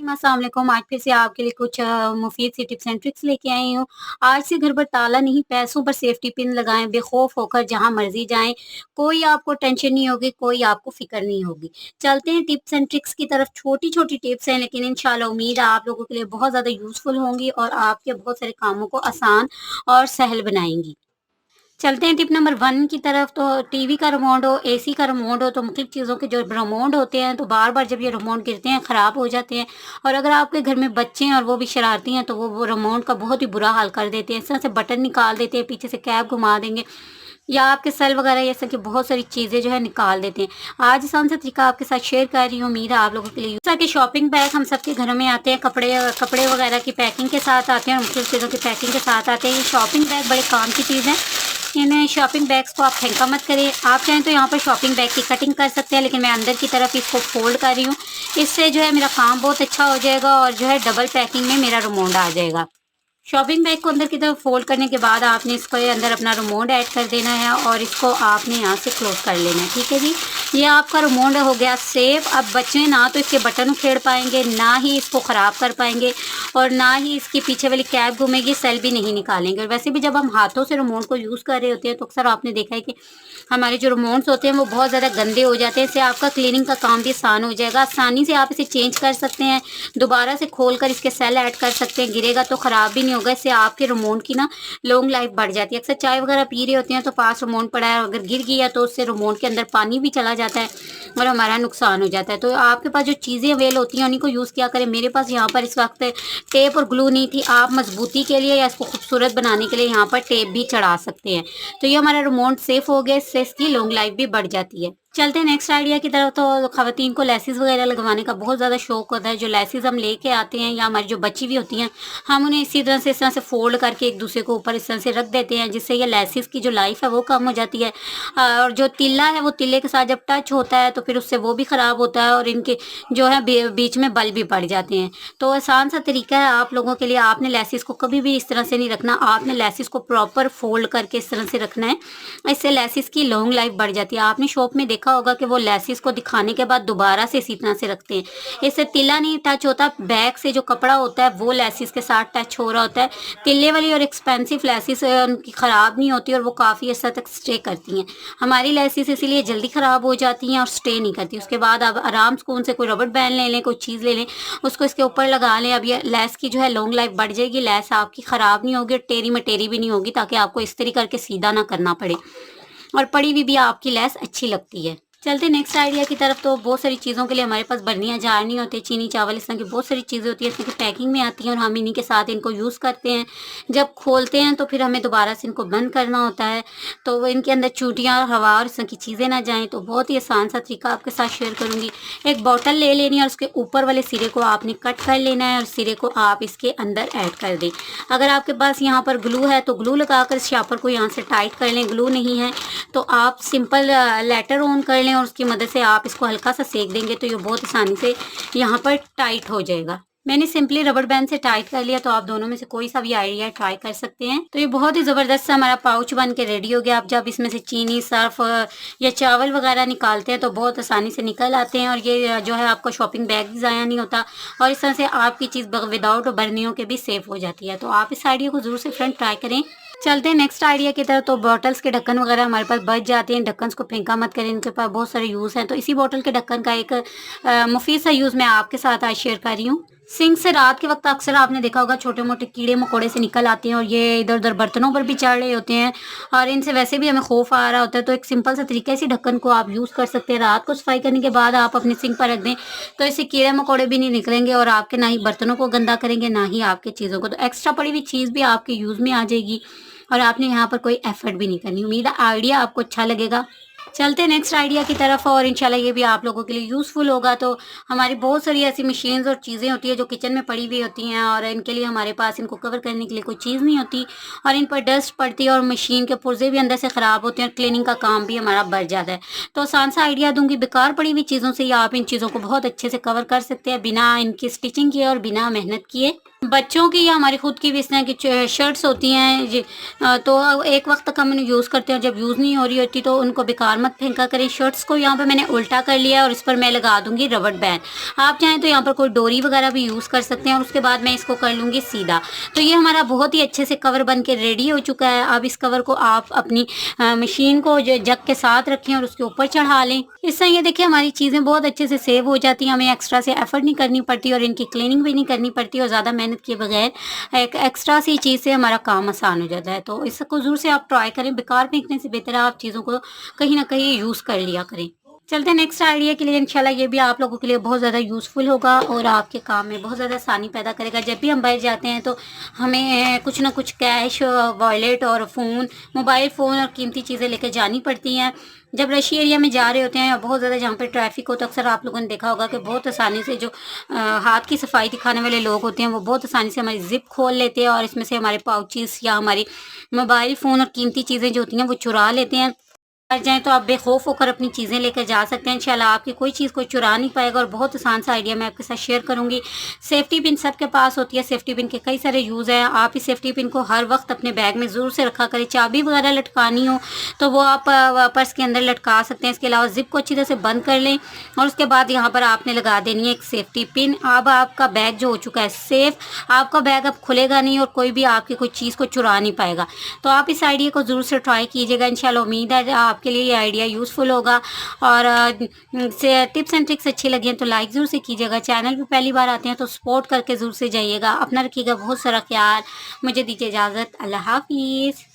अस्सलाम वालेकुम। आज फिर से आपके लिए कुछ मुफ़ीद सी टिप्स एंड ट्रिक्स लेके आई हूँ। आज से घर पर ताला नहीं, पैसों पर सेफ्टी पिन लगाएँ, बेखौफ होकर जहाँ मर्ज़ी जाएँ। कोई आपको टेंशन नहीं होगी, कोई आपको फ़िक्र नहीं होगी। चलते हैं टिप्स एंड ट्रिक्स की तरफ। छोटी-छोटी टिप्स हैं लेकिन इंशाल्लाह उम्मीद है आप लोगों के लिए बहुत ज़्यादा यूज़फुल होंगी और आपके बहुत सारे कामों को आसान और सहल बनाएँगी। चलते हैं टिप नंबर 1 की तरफ। तो टीवी का रिमोट हो, एसी का रिमोट हो, तो मुख्तलिफ़ चीज़ों के जो रिमोट होते हैं तो बार-बार जब ये रिमोट गिरते हैं ख़राब हो जाते हैं। और अगर आपके घर में बच्चे हैं और वो भी शरारती हैं तो वो रिमोट का बहुत ही बुरा हाल कर देते हैं। इस तरह से बटन निकाल देते हैं, पीछे से कैप घुमा देंगे या आपके सेल वगैरह ये सब की बहुत सारी चीज़ें जो है निकाल देते हैं। आज आसान सा तरीका आपके साथ शेयर कर रही हूँ, उम्मीद है आप लोगों के लिए जैसा कि शॉपिंग बैग हम सबके घरों में आते हैं, कपड़े वगैरह की पैकिंग के साथ आते हैं और मुख्तलिफ़ चीज़ों की पैकिंग के साथ आते हैं। ये शॉपिंग बैग बड़े काम की चीज़ है। इन शॉपिंग बैग्स को आप फेंका मत करें। आप चाहें तो यहाँ पर शॉपिंग बैग की कटिंग कर सकते हैं, लेकिन मैं अंदर की तरफ इसको फोल्ड कर रही हूँ। इससे जो है मेरा काम बहुत अच्छा हो जाएगा और जो है डबल पैकिंग में मेरा रिमोट आ जाएगा। शॉपिंग बैग को अंदर की तरफ फोल्ड करने के बाद आपने इसके अंदर अपना रिमोट ऐड कर देना है और इसको आपने यहाँ से क्लोज कर लेना है। ठीक है जी, ये आपका रिमोट हो गया सेफ। अब बच्चे ना तो इसके बटन उखेड़ पाएंगे, ना ही इसको ख़राब कर पाएंगे और ना ही इसकी पीछे वाली कैप घूमेगी, सेल भी नहीं निकालेंगे। और वैसे भी जब हम हाथों से रिमोट को यूज़ कर रहे होते हैं तो अक्सर आपने देखा है कि हमारे जो रिमोट्स होते हैं वो बहुत ज़्यादा गंदे हो जाते हैं। इससे आपका क्लीनिंग का काम भी आसान हो जाएगा। आसानी से आप इसे चेंज कर सकते हैं, दोबारा से खोल कर इसके सेल ऐड कर सकते हैं। गिरेगा तो ख़राब भी नहीं होगा। इससे आपके रिमोट की ना लॉन्ग लाइफ बढ़ जाती है। अक्सर चाय वगैरह पी रहे होते हैं तो पास रिमोट पड़ा है, अगर गिर गया तो उससे रिमोट के अंदर पानी भी चला जाता है और हमारा नुकसान हो जाता है। तो आपके पास जो चीज़ें अवेल होती हैं उन्हीं को यूज़ किया करें। मेरे पास यहाँ पर इस वक्त टेप और ग्लू नहीं थी। आप मजबूती के लिए या इसको खूबसूरत बनाने के लिए यहाँ पर टेप भी चढ़ा सकते हैं। तो ये हमारा रिमोट सेफ हो गया, इससे इसकी लॉन्ग लाइफ भी बढ़ जाती है। चलते हैं नेक्स्ट आइडिया की तरफ। तो खवातीन को लेसिस वगैरह लगवाने का बहुत ज़्यादा शौक होता है। जो लेसिस हम लेके आते हैं या हमारी जो बच्ची भी होती हैं, हम उन्हें इस तरह से फोल्ड करके एक दूसरे को ऊपर इस तरह से रख देते हैं, जिससे ये लेसिस की जो लाइफ है वो कम हो जाती है। और जो तिल्ला है वो तिल्ले के साथ जब टच होता है तो फिर उससे वो भी ख़राब होता है और इनके जो है बीच में बल भी पड़ जाते हैं। तो आसान सा तरीका है आप लोगों के लिए। आपने लेसिस को कभी भी इस तरह से नहीं रखना, आपने लेसिस को प्रॉपर फोल्ड करके इस तरह से रखना है। इससे लेसिस की लॉन्ग लाइफ बढ़ जाती है। आपने शॉप में देखा होगा कि वो लेसिस को दिखाने के बाद दोबारा से इसी तरह से रखते हैं। इससे तिल्ला नहीं टच होता, बैक से जो कपड़ा होता है वो लेसिस के साथ टच हो रहा होता है। तिल्ले वाली और एक्सपेंसिव लेसिस उनकी ख़राब नहीं होती और वो काफ़ी अर्सा तक स्टे करती हैं। हमारी लेसिस इसीलिए जल्दी ख़राब हो जाती हैं और स्टे नहीं करती। उसके बाद आप आराम सुकून से कोई रबड़ बैंड ले लें, कोई चीज़ ले लें, उसको इसके ऊपर लगा लें। अब ये लेस की जो है लॉन्ग लाइफ बढ़ जाएगी, लेस आपकी ख़राब नहीं होगी और टेढ़ी मटेढ़ी भी नहीं होगी, ताकि आपको इस्त्री करके सीधा ना करना पड़े और पड़ी हुई भी आपकी लेस अच्छी लगती है। चलते नेक्स्ट आइडिया की तरफ। तो बहुत सारी चीज़ों के लिए हमारे पास बर्नियाँ जार नहीं होते, चीनी चावल इस तरह की बहुत सारी चीज़ें होती हैं, इसमें की पैकिंग में आती हैं और हम इन्हीं के साथ इनको यूज़ करते हैं। जब खोलते हैं तो फिर हमें दोबारा से इनको बंद करना होता है, तो वो इनके अंदर चूटियाँ, हवा और इस तरह की चीज़ें ना जाएँ। तो बहुत ही आसान सा तरीका आपके साथ शेयर करूँगी। एक बॉटल ले लेनी है और उसके ऊपर वाले सिरे को आपने कट कर लेना है और सिरे को आप इसके अंदर ऐड कर दें। अगर आपके पास यहाँ पर ग्लू है तो ग्लू लगाकर इस शापर को यहाँ से टाइट कर लें। ग्लू नहीं है तो आप सिंपल लाइटर ऑन कर लें और उसकी मदद से आप इसको हल्का सा सेक देंगे तो ये बहुत आसानी से यहाँ पर टाइट हो जाएगा। मैंने सिंपली रबड़ बैंड से टाइट कर लिया, तो आप दोनों में से कोई सा भी आइडिया ट्राई कर सकते हैं। तो ये बहुत ही ज़बरदस्त सा हमारा पाउच बन के रेडी हो गया। आप जब इसमें से चीनी, सर्फ या चावल वगैरह निकालते हैं तो बहुत आसानी से निकल आते हैं और ये जो है आपका शॉपिंग बैग भी ज़ाया नहीं होता और इस तरह से आपकी चीज़ विदाउट बर्नियों के भी सेफ हो जाती है। तो आप इस आइडिया को ज़रूर से फ्रेंड ट्राई करें। चलते हैं नेक्स्ट आइडिया की तरफ। तो बॉटल्स के ढक्कन वगैरह हमारे पास बच जाते हैं, ढक्कन को फेंका मत करें, इनके पास बहुत सारे यूज़ हैं। तो इसी बॉटल के ढक्कन का एक मुफीद सा यूज़ मैं आपके साथ आज शेयर कर रही हूँ। सिंक से रात के वक्त अक्सर आपने देखा होगा छोटे मोटे कीड़े मकोड़े से निकल आते हैं और ये इधर उधर बर्तनों पर भी चढ़ रहे होते हैं और इनसे वैसे भी हमें खौफ आ रहा होता है। तो एक सिंपल सा तरीका, इसी ढक्कन को आप यूज़ कर सकते हैं। रात को सफाई करने के बाद आप अपने सिंक पर रख दें तो इससे कीड़े मकोड़े भी नहीं निकलेंगे और आपके ना ही बर्तनों को गंदा करेंगे ना ही आपके चीज़ों को। तो एक्स्ट्रा पड़ी हुई चीज़ भी आपके यूज़ में आ जाएगी और आपने यहाँ पर कोई एफर्ट भी नहीं करनी। उम्मीद है आइडिया आपको अच्छा लगेगा। चलते हैं नेक्स्ट आइडिया की तरफ और इंशाल्लाह ये भी आप लोगों के लिए यूज़फुल होगा। तो हमारी बहुत सारी ऐसी मशीन्स और चीज़ें होती है जो किचन में पड़ी हुई होती हैं और इनके लिए हमारे पास इनको कवर करने के लिए कोई चीज़ नहीं होती और इन पर डस्ट पड़ती है और मशीन के पुर्जे भी अंदर से ख़राब होते हैं और क्लीनिंग का काम भी हमारा बढ़ जाता है। तो आसान सा आइडिया दूंगी, बेकार पड़ी हुई चीज़ों से आप इन चीज़ों को बहुत अच्छे से कवर कर सकते हैं बिना इनकी स्टिचिंग किए और बिना मेहनत किए। बच्चों की या हमारी खुद की भी इस तरह की शर्ट्स होती हैं तो एक वक्त तक हम उन्हें यूज़ करते हैं, जब यूज़ नहीं हो रही होती तो उनको बेकार मत फेंका करें। शर्ट्स को यहाँ पर मैंने उल्टा कर लिया और इस पर मैं लगा दूंगी रबड़ बैंड। आप चाहें तो यहाँ पर कोई डोरी वगैरह भी यूज़ कर सकते हैं और उसके बाद मैं इसको कर लूँगी सीधा। तो ये हमारा बहुत ही अच्छे से कवर बन के रेडी हो चुका है। अब इस कवर को आप अपनी मशीन को जो जग के साथ रखें और उसके ऊपर चढ़ा लें। इससे ये देखिए हमारी चीज़ें बहुत अच्छे से सेव हो जाती हैं, हमें एक्स्ट्रा से एफर्ट नहीं करनी पड़ती और इनकी क्लीनिंग भी नहीं करनी पड़ती और ज़्यादा मेहनत किए बगैर एक एक्स्ट्रा सी चीज़ से हमारा काम आसान हो जाता है। तो इसको ज़रूर से आप ट्राई करें, बेकार फेंकने से बेहतर है आप चीज़ों को कहीं न कहीं यूज़ कर लिया करें। चलते हैं नेक्स्ट आइडिया के लिए। इंशाल्लाह ये भी आप लोगों के लिए बहुत ज़्यादा यूज़फुल होगा और आपके काम में बहुत ज़्यादा आसानी पैदा करेगा। जब भी हम बाहर जाते हैं तो हमें कुछ ना कुछ कैश, वॉलेट और फ़ोन, मोबाइल फ़ोन और कीमती चीज़ें लेकर जानी पड़ती हैं। जब रशी एरिया में जा रहे होते हैं या बहुत ज़्यादा जहाँ पे ट्रैफिक हो तो अक्सर आप लोगों ने देखा होगा कि बहुत आसानी से जो हाथ की सफाई दिखाने वाले लोग होते हैं वो बहुत आसानी से हमारी ज़िप खोल लेते हैं और इसमें से हमारे पाउचेस या हमारी मोबाइल फ़ोन और कीमती चीज़ें जो होती हैं वो चुरा लेते हैं। जाएँ तो आप बेखौफ होकर अपनी चीज़ें लेकर जा सकते हैं। इंशाल्लाह आपकी कोई चीज़ कोई चुरा नहीं पाएगा और बहुत आसान सा आइडिया मैं आपके साथ शेयर करूँगी। सेफ्टी पिन सबके पास होती है, सेफ्टी पिन के कई सारे यूज़ हैं। आप इस सेफ्टी पिन को हर वक्त अपने बैग में ज़रूर से रखा करें। चाबी वगैरह लटकानी हो तो वो आप पर्स के अंदर लटका सकते हैं। इसके अलावा ज़िप को अच्छी तरह से बंद कर लें और उसके बाद यहाँ पर आपने लगा देनी है एक सेफ्टी पिन। अब आपका बैग जो हो चुका है सेफ़, आपका बैग अब खुलेगा नहीं और कोई भी आपकी कोई चीज़ को चुरा नहीं पाएगा। तो आप इस आइडिया को ज़रूर से ट्राई कीजिएगा। इंशाल्लाह उम्मीद है आपके लिए ये आइडिया यूज़फुल होगा और से टिप्स एंड ट्रिक्स अच्छी लगी हैं तो लाइक ज़रूर से कीजिएगा। चैनल पे पहली बार आते हैं तो सपोर्ट करके ज़रूर से जाइएगा। अपना रखिएगा बहुत सारा ख्याल। मुझे दीजिए इजाज़त। अल्लाह हाफ़िज़।